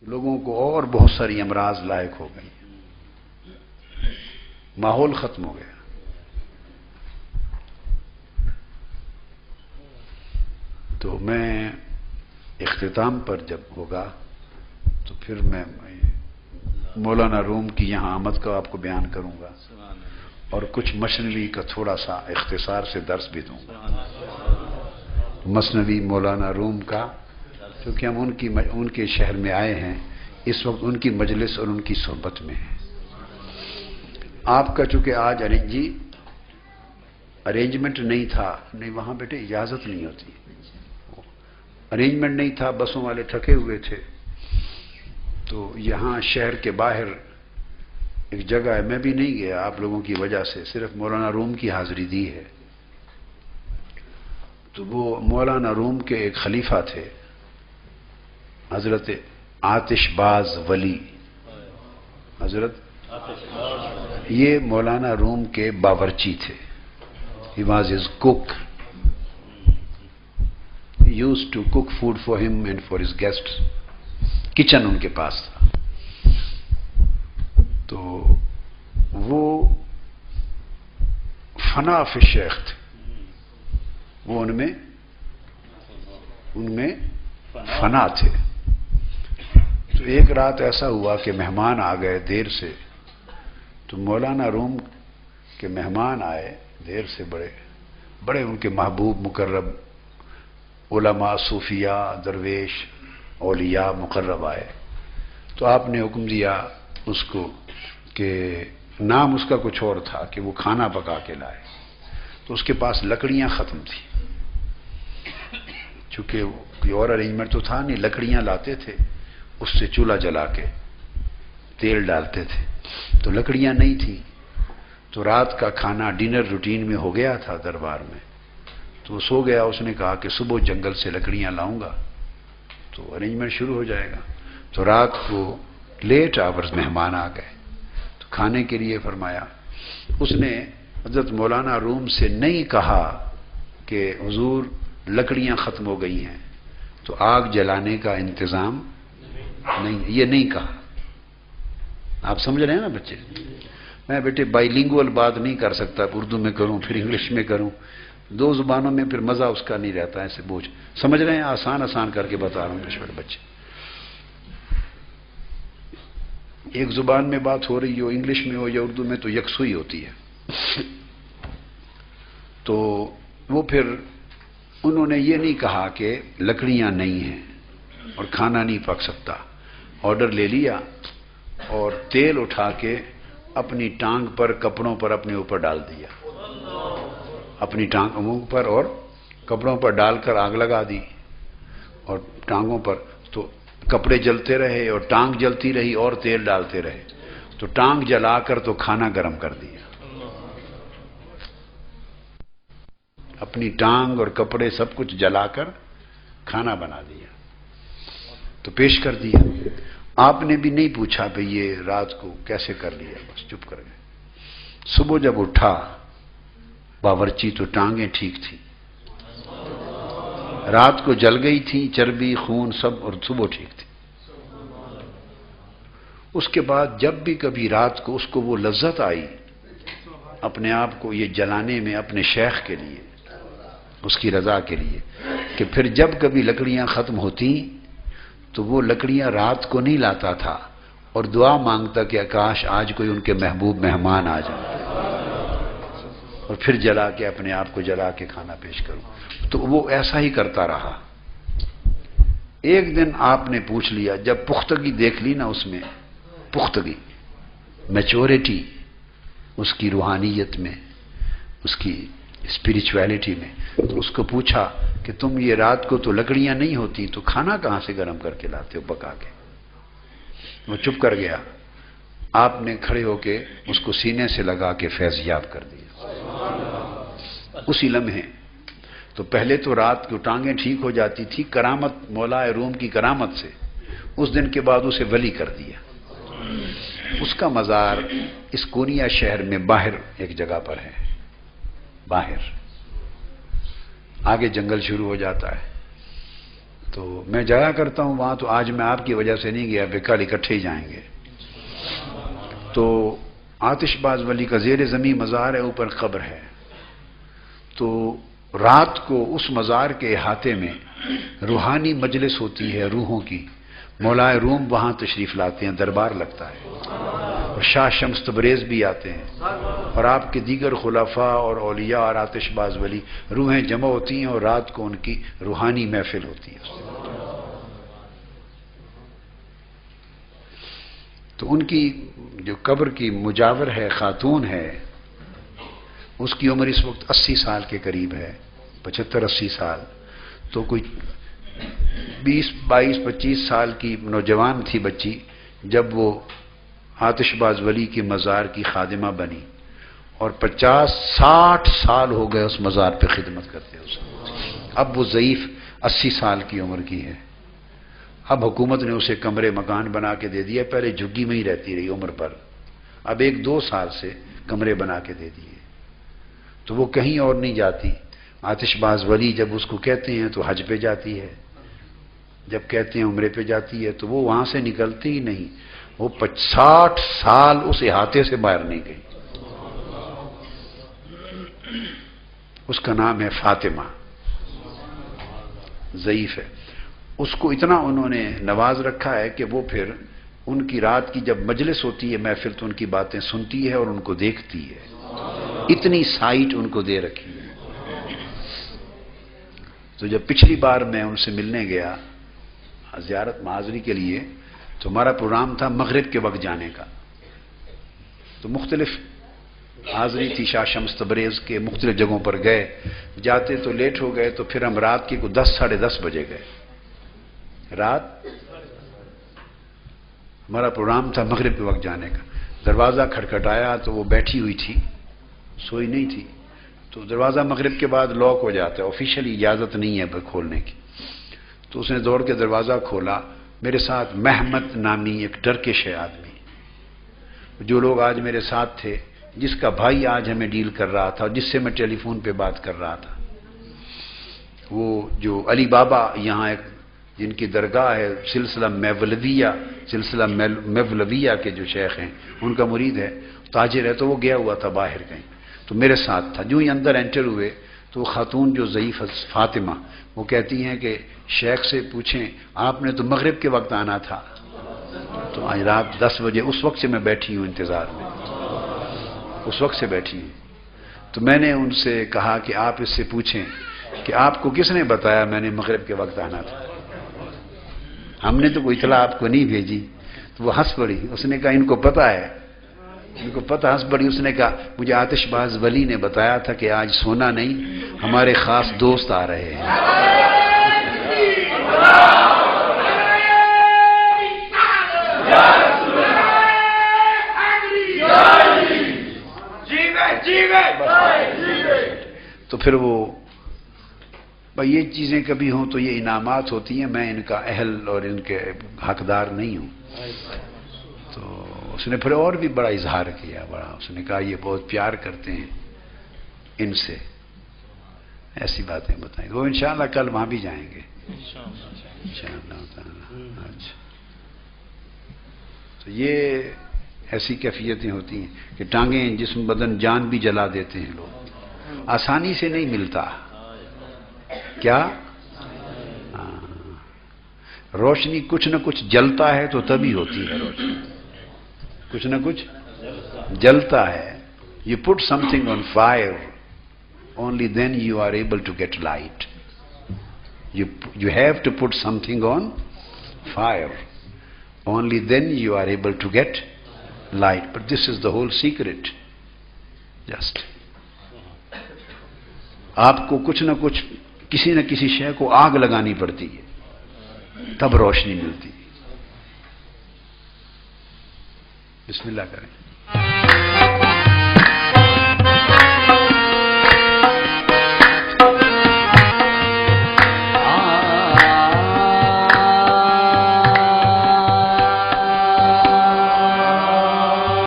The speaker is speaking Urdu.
لوگوں کو اور بہت ساری امراض لاحق ہو گئی، ماحول ختم ہو گیا۔ تو میں اختتام پر جب ہوگا تو پھر میں مولانا روم کی یہاں آمد کا آپ کو بیان کروں گا اور کچھ مثنوی کا تھوڑا سا اختصار سے درس بھی دوں گا، مثنوی مولانا روم کا، کیونکہ ہم ان کے شہر میں آئے ہیں، اس وقت ان کی مجلس اور ان کی صحبت میں ہیں۔ آپ کا چونکہ آج ارینجمنٹ نہیں تھا، نہیں وہاں بیٹے اجازت نہیں ہوتی، ارینجمنٹ نہیں تھا، بسوں والے تھکے ہوئے تھے، تو یہاں شہر کے باہر ایک جگہ ہے، میں بھی نہیں گیا آپ لوگوں کی وجہ سے، صرف مولانا روم کی حاضری دی ہے۔ تو وہ مولانا روم کے ایک خلیفہ تھے حضرت آتش باز ولی، حضرت یہ مولانا روم کے باورچی تھے، he was his cook, he used to cook food for him and for his guests، kitchen ان کے پاس تھا۔ تو وہ فنا فی الشیخ تھے، وہ ان میں فنا تھے۔ تو ایک رات ایسا ہوا کہ مہمان آ گئے دیر سے، تو مولانا روم کے مہمان آئے دیر سے، بڑے ان کے محبوب مقرب علماء صوفیاء درویش اولیاء مقرب آئے، تو آپ نے حکم دیا اس کو کہ نام اس کا کچھ اور تھا کہ وہ کھانا پکا کے لائے، تو اس کے پاس لکڑیاں ختم تھیں، چونکہ کوئی اور ارینجمنٹ تو تھا نہیں، لکڑیاں لاتے تھے، اس سے چولہا جلا کے تیل ڈالتے تھے، تو لکڑیاں نہیں تھیں، تو رات کا کھانا ڈنر روٹین میں ہو گیا تھا دربار میں، تو وہ سو گیا۔ اس نے کہا کہ صبح جنگل سے لکڑیاں لاؤں گا تو ارینجمنٹ شروع ہو جائے گا۔ تو رات کو لیٹ آورز مہمان آ گئے، تو کھانے کے لیے فرمایا، اس نے حضرت مولانا روم سے نہیں کہا کہ حضور لکڑیاں ختم ہو گئی ہیں تو آگ جلانے کا انتظام نہیں، یہ نہیں کہا۔ آپ سمجھ رہے ہیں نا بچے؟ میں بیٹے بائی لنگوئل بات نہیں کر سکتا، اردو میں کروں پھر انگلش میں کروں، دو زبانوں میں پھر مزہ اس کا نہیں رہتا، ایسے بوجھ سمجھ رہے ہیں، آسان کر کے بتا رہا ہوں چھوٹے بچے۔ ایک زبان میں بات ہو رہی ہو، انگلش میں ہو یا اردو میں، تو یکسوئی ہوتی ہے۔ تو وہ پھر انہوں نے یہ نہیں کہا کہ لکڑیاں نہیں ہیں اور کھانا نہیں پک سکتا، آرڈر لے لیا اور تیل اٹھا کے اپنی ٹانگ پر کپڑوں پر اپنے اوپر ڈال دیا، اپنی ٹانگوں پر اور کپڑوں پر ڈال کر آگ لگا دی، اور ٹانگوں پر تو کپڑے جلتے رہے اور ٹانگ جلتی رہی اور تیل ڈالتے رہے، تو ٹانگ جلا کر تو کھانا گرم کر دیا، اپنی ٹانگ اور کپڑے سب کچھ جلا کر کھانا بنا دیا، تو پیش کر دیا۔ آپ نے بھی نہیں پوچھا بھئی یہ رات کو کیسے کر لیا، بس چپ کر گئے۔ صبح جب اٹھا باورچی تو ٹانگیں ٹھیک تھیں، رات کو جل گئی تھی چربی خون سب، اور صبح ٹھیک تھی۔ اس کے بعد جب بھی کبھی رات کو اس کو وہ لذت آئی اپنے آپ کو یہ جلانے میں اپنے شیخ کے لیے، اس کی رضا کے لیے، کہ پھر جب کبھی لکڑیاں ختم ہوتی تو وہ لکڑیاں رات کو نہیں لاتا تھا اور دعا مانگتا کہ کاش آج کوئی ان کے محبوب مہمان آ جائے، اور پھر جلا کے اپنے آپ کو جلا کے کھانا پیش کروں۔ تو وہ ایسا ہی کرتا رہا۔ ایک دن آپ نے پوچھ لیا، جب پختگی دیکھ لی نا، اس میں پختگی، میچورٹی اس کی روحانیت میں، اس کی اسپریچویلٹی میں، تو اس کو پوچھا کہ تم یہ رات کو تو لکڑیاں نہیں ہوتی تو کھانا کہاں سے گرم کر کے لاتے ہو پکا کے؟ وہ چپ کر گیا۔ آپ نے کھڑے ہو کے اس کو سینے سے لگا کے فیض یاب کر دیا اسی لمحے۔ تو پہلے تو رات کو ٹانگیں ٹھیک ہو جاتی تھی، کرامت مولا روم کی کرامت سے، اس دن کے بعد اسے ولی کر دیا۔ اس کا مزار اس کونیا شہر میں باہر ایک جگہ پر ہے، باہر آگے جنگل شروع ہو جاتا ہے۔ تو میں جایا کرتا ہوں وہاں، تو آج میں آپ کی وجہ سے نہیں گیا، کل اکٹھے ہی جائیں گے۔ تو آتش باز ولی کا زیر زمین مزار ہے، اوپر قبر ہے، تو رات کو اس مزار کے احاطے میں روحانی مجلس ہوتی ہے روحوں کی، مولائے روم وہاں تشریف لاتے ہیں، دربار لگتا ہے، اور شاہ شمس تبریز بھی آتے ہیں، اور آپ کے دیگر خلفاء اور اولیاء اور آتش باز ولی روحیں جمع ہوتی ہیں، اور رات کو ان کی روحانی محفل ہوتی ہے۔ تو ان کی جو قبر کی مجاور ہے، خاتون ہے، اس کی عمر اس وقت 80 سال کے قریب ہے، 75-80 سال۔ تو کوئی 20-22-25 سال کی نوجوان تھی بچی جب وہ آتش باز ولی کے مزار کی خادمہ بنی، اور 50-60 سال ہو گئے اس مزار پہ خدمت کرتے اس۔ اب وہ ضعیف 80 سال کی عمر کی ہے۔ اب حکومت نے اسے کمرے مکان بنا کے دے دیا، پہلے جھگی میں ہی رہتی رہی عمر پر، اب 1-2 سال سے کمرے بنا کے دے دیے، تو وہ کہیں اور نہیں جاتی۔ آتش باز ولی جب اس کو کہتے ہیں تو حج پہ جاتی ہے، جب کہتے ہیں عمرے پہ جاتی ہے، تو وہ وہاں سے نکلتی ہی نہیں، وہ 60 سال اس احاطے سے باہر نہیں گئی۔ اس کا نام ہے فاطمہ، ضعیف ہے۔ اس کو اتنا انہوں نے نواز رکھا ہے کہ وہ پھر ان کی رات کی جب مجلس ہوتی ہے محفل، تو ان کی باتیں سنتی ہے اور ان کو دیکھتی ہے، اتنی سائٹ ان کو دے رکھی ہے۔ تو جب پچھلی بار میں ان سے ملنے گیا زیارت معاذری کے لیے، تو ہمارا پروگرام تھا مغرب کے وقت جانے کا، تو مختلف حاضری تھی، شاہ شمس تبریز کے مختلف جگہوں پر گئے، جاتے تو لیٹ ہو گئے، تو پھر ہم رات کے کو 10-10:30 بجے گئے۔ رات ہمارا پروگرام تھا مغرب کے وقت جانے کا، دروازہ کھٹکھٹایا تو وہ بیٹھی ہوئی تھی، سوئی نہیں تھی، تو دروازہ مغرب کے بعد لاک ہو جاتا ہے، آفیشلی اجازت نہیں ہے کھولنے کی، تو اس نے دوڑ کے دروازہ کھولا۔ میرے ساتھ محمد نامی ایک ٹرکش ہے آدمی، جو لوگ آج میرے ساتھ تھے، جس کا بھائی آج ہمیں ڈیل کر رہا تھا، جس سے میں ٹیلی فون پہ بات کر رہا تھا، وہ جو علی بابا یہاں ایک جن کی درگاہ ہے، سلسلہ میولویہ کے جو شیخ ہیں ان کا مرید ہے، تاجر ہے، تو وہ گیا ہوا تھا باہر کہیں، تو میرے ساتھ تھا۔ جو ہی اندر انٹر ہوئے تو وہ خاتون جو ضعیف فاطمہ، وہ کہتی ہیں کہ شیخ سے پوچھیں آپ نے تو مغرب کے وقت آنا تھا، تو آج رات 10 بجے اس وقت سے میں بیٹھی ہوں انتظار میں، اس وقت سے بیٹھی ہوں۔ تو میں نے ان سے کہا کہ آپ اس سے پوچھیں کہ آپ کو کس نے بتایا میں نے مغرب کے وقت آنا تھا؟ ہم نے تو کوئی اطلاع آپ کو نہیں بھیجی۔ تو وہ ہنس پڑی، اس نے کہا ان کو پتہ ہے، ان کو پتہ، ہنس پڑی۔ اس نے کہا مجھے آتش باز ولی نے بتایا تھا کہ آج سونا نہیں، ہمارے خاص دوست آ رہے ہیں۔ تو پھر وہ بھائی یہ چیزیں کبھی ہوں تو یہ انعامات ہوتی ہیں، میں ان کا اہل اور ان کے حقدار نہیں ہوں۔ تو اس نے پھر اور بھی بڑا اظہار کیا، بڑا اس نے کہا یہ بہت پیار کرتے ہیں ان سے، ایسی باتیں بتائیں۔ وہ انشاءاللہ کل وہاں بھی جائیں گے انشاءاللہ تعالی۔ اچھا، تو یہ ایسی کیفیتیں ہوتی ہیں کہ ٹانگیں جسم بدن جان بھی جلا دیتے ہیں لوگ، آسانی سے نہیں ملتا۔ کیا روشنی کچھ نہ کچھ جلتا ہے تو تبھی ہوتی ہے روشنی، کچھ نہ کچھ جلتا ہے۔ You put something on fire, only then you are able to get light. You have to put something on fire, only then you are able to get light. But this is the whole secret. Just آپ کو کچھ نہ کچھ کسی نہ کسی شے کو آگ لگانی پڑتی ہے، تب روشنی ملتی ہے۔ بسم اللہ کریں۔